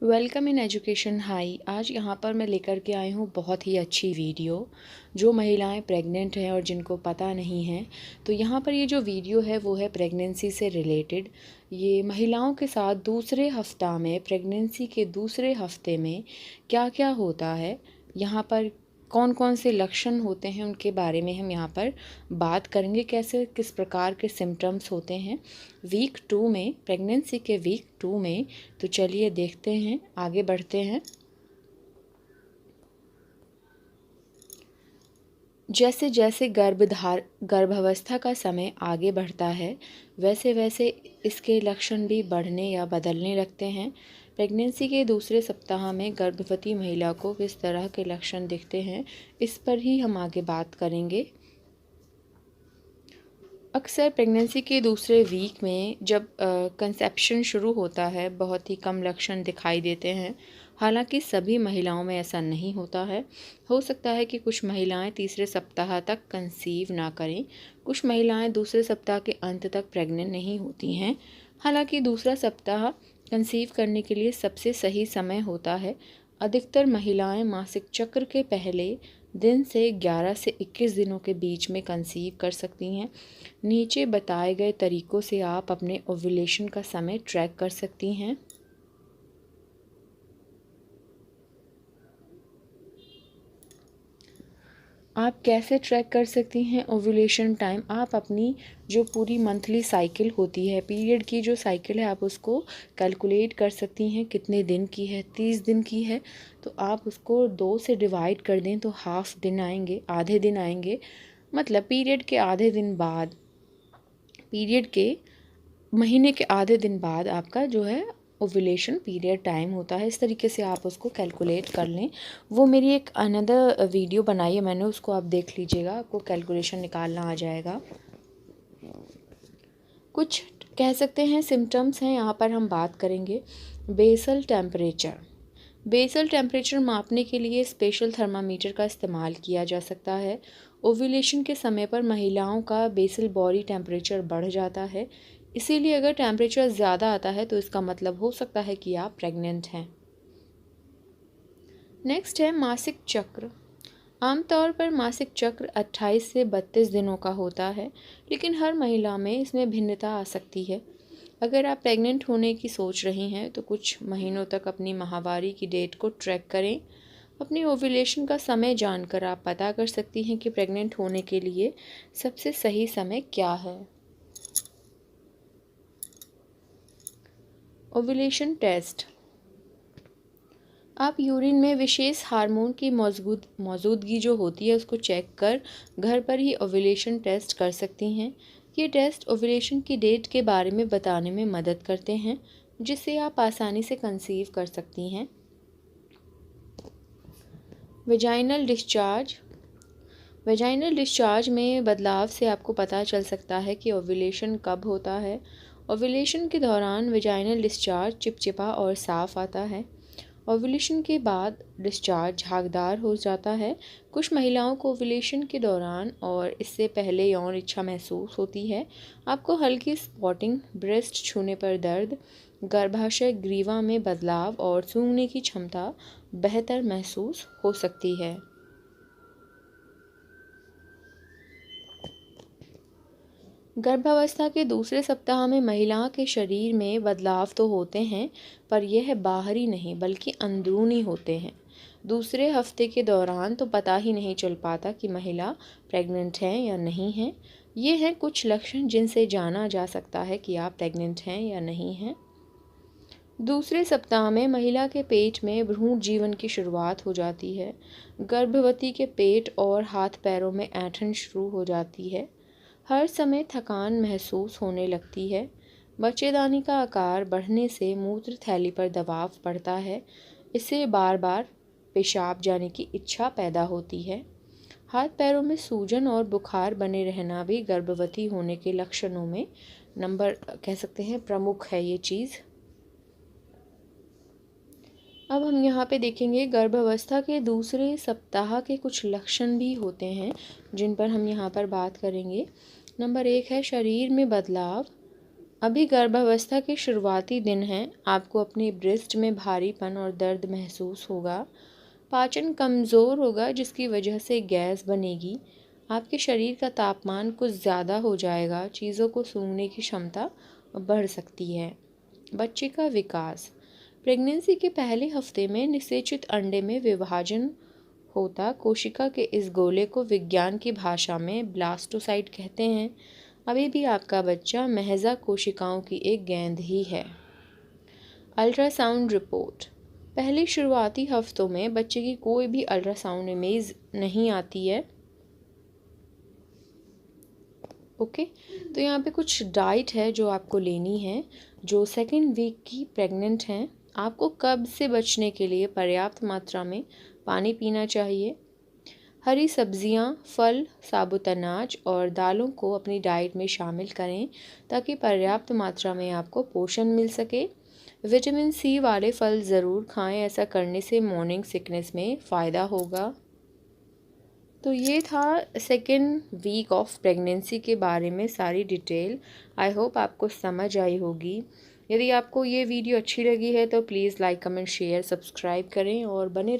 Welcome in education high. आज यहाँ पर मैं लेकर के आई हूँ बहुत ही अच्छी वीडियो। जो महिलाएं प्रेग्नेंट हैं और जिनको पता नहीं है, तो यहाँ पर ये जो वीडियो है वो है प्रेगनेंसी से रिलेटेड। ये महिलाओं के साथ दूसरे हफ्ता में, प्रेगनेंसी के दूसरे हफ्ते में क्या क्या होता है, यहाँ पर कौन कौन से लक्षण होते हैं, उनके बारे में हम यहाँ पर बात करेंगे। कैसे किस प्रकार के सिम्टम्स होते हैं वीक 2 में, प्रेगनेंसी के वीक 2 में। तो चलिए देखते हैं, आगे बढ़ते हैं। जैसे जैसे गर्भावस्था का समय आगे बढ़ता है, वैसे वैसे इसके लक्षण भी बढ़ने या बदलने लगते हैं। प्रेगनेंसी के दूसरे सप्ताह में गर्भवती महिला को किस तरह के लक्षण दिखते हैं, इस पर ही हम आगे बात करेंगे। अक्सर प्रेगनेंसी के दूसरे वीक में जब कंसेप्शन शुरू होता है, बहुत ही कम लक्षण दिखाई देते हैं। हालांकि सभी महिलाओं में ऐसा नहीं होता है। हो सकता है कि कुछ महिलाएं तीसरे सप्ताह तक कंसीव ना करें, कुछ महिलाएं दूसरे सप्ताह के अंत तक प्रेग्नेंट नहीं होती हैं। हालांकि दूसरा सप्ताह कंसीव करने के लिए सबसे सही समय होता है। अधिकतर महिलाएं मासिक चक्र के पहले दिन से 11 से 21 दिनों के बीच में कंसीव कर सकती हैं। नीचे बताए गए तरीकों से आप अपने ओव्यूलेशन का समय ट्रैक कर सकती हैं। आप कैसे ट्रैक कर सकती हैं ओव्यूलेशन टाइम? आप अपनी जो पूरी मंथली साइकिल होती है, पीरियड की जो साइकिल है, आप उसको कैलकुलेट कर सकती हैं। कितने दिन की है? 30 दिन की है तो आप उसको 2 से डिवाइड कर दें तो हाफ दिन आएंगे, आधे दिन आएंगे। मतलब पीरियड के आधे दिन बाद, पीरियड के महीने के आधे दिन बाद आपका जो है ओव्यूलेशन पीरियड टाइम होता है। इस तरीके से आप उसको कैलकुलेट कर लें। वो मेरी एक अनदर वीडियो बनाई है मैंने, उसको आप देख लीजिएगा, आपको कैलकुलेशन निकालना आ जाएगा। कुछ कह सकते हैं सिम्टम्स हैं, यहाँ पर हम बात करेंगे। Basal temperature. बेसल टेम्परेचर मापने के लिए स्पेशल थर्मामीटर का इस्तेमाल किया जा सकता है। ओव्यूलेशन के समय पर महिलाओं का बेसल बॉडी टेम्परेचर बढ़ जाता है, इसीलिए अगर टेम्परेचर ज़्यादा आता है तो इसका मतलब हो सकता है कि आप प्रेग्नेंट हैं। नेक्स्ट है मासिक चक्र। आमतौर पर मासिक चक्र 28 से 32 दिनों का होता है, लेकिन हर महिला में इसमें भिन्नता आ सकती है। अगर आप प्रेग्नेंट होने की सोच रही हैं तो कुछ महीनों तक अपनी माहवारी की डेट को ट्रैक करें। अपनी ओव्यूलेशन का समय जानकर आप पता कर सकती हैं कि प्रेग्नेंट होने के लिए सबसे सही समय क्या है। Ovulation test. आप यूरिन में विशेष हार्मोन की मौजूदगी जो होती है उसको चेक कर घर पर ही ओव्यूलेशन टेस्ट कर सकती हैं। ये टेस्ट ओव्यूलेशन की डेट के बारे में बताने में मदद करते हैं, जिससे आप आसानी से कंसीव कर सकती हैं। Vaginal discharge. वेजाइनल डिस्चार्ज में बदलाव से आपको पता चल सकता है कि ओव्यूलेशन कब होता है। ओव्यूलेशन के दौरान वेजाइनल डिस्चार्ज चिपचिपा और साफ आता है। ओव्यूलेशन के बाद डिस्चार्ज झागदार हो जाता है। कुछ महिलाओं को ओव्यूलेशन के दौरान और इससे पहले यौन इच्छा महसूस होती है। आपको हल्की स्पॉटिंग, ब्रेस्ट छूने पर दर्द, गर्भाशय ग्रीवा में बदलाव और सूंघने की क्षमता बेहतर महसूस हो सकती है। गर्भावस्था के दूसरे सप्ताह में महिला के शरीर में बदलाव तो होते हैं, पर यह बाहरी नहीं बल्कि अंदरूनी होते हैं। दूसरे हफ्ते के दौरान तो पता ही नहीं चल पाता कि महिला प्रेग्नेंट है या नहीं है। ये हैं कुछ लक्षण जिनसे जाना जा सकता है कि आप प्रेग्नेंट हैं या नहीं हैं। दूसरे सप्ताह में महिला के पेट में भ्रूण जीवन की शुरुआत हो जाती है। गर्भवती के पेट और हाथ पैरों में ऐंठन शुरू हो जाती है। हर समय थकान महसूस होने लगती है। बच्चेदानी का आकार बढ़ने से मूत्र थैली पर दबाव पड़ता है। इससे बार बार पेशाब जाने की इच्छा पैदा होती है। हाथ पैरों में सूजन और बुखार बने रहना भी गर्भवती होने के लक्षणों में नंबर कह सकते हैं प्रमुख है ये चीज़। अब हम यहाँ पे देखेंगे गर्भावस्था के दूसरे सप्ताह के कुछ लक्षण भी होते हैं जिन पर हम यहाँ पर बात करेंगे। नंबर 1 है शरीर में बदलाव। अभी गर्भावस्था के शुरुआती दिन हैं, आपको अपनी ब्रेस्ट में भारीपन और दर्द महसूस होगा। पाचन कमज़ोर होगा जिसकी वजह से गैस बनेगी। आपके शरीर का तापमान कुछ ज़्यादा हो जाएगा, चीज़ों को सूंघने की क्षमता बढ़ सकती है। बच्चे का विकास। प्रेगनेंसी के पहले हफ्ते में निषेचित अंडे में विभाजन होता कोशिका के इस गोले को विज्ञान की भाषा में ब्लास्टोसाइट कहते हैं। अभी भी आपका बच्चा महज़ कोशिकाओं की एक गेंद ही है। Ultrasound report. पहले शुरुआती हफ्तों में बच्चे की कोई भी अल्ट्रासाउंड इमेज नहीं आती है। ओके, तो यहाँ पे कुछ डाइट है जो आपको लेनी है। जो सेकेंड वीक की प्रेग्नेंट हैं, आपको कब्ज से बचने के लिए पर्याप्त मात्रा में पानी पीना चाहिए। हरी सब्जियां, फल, साबुत अनाज और दालों को अपनी डाइट में शामिल करें ताकि पर्याप्त मात्रा में आपको पोषण मिल सके। विटामिन सी वाले फल ज़रूर खाएं, ऐसा करने से मॉर्निंग सिकनेस में फ़ायदा होगा। तो ये था सेकेंड वीक ऑफ प्रेगनेंसी के बारे में सारी डिटेल। आई होप आपको समझ आई होगी। यदि आपको ये वीडियो अच्छी लगी है तो please like, comment, share, subscribe करें और बने रहें।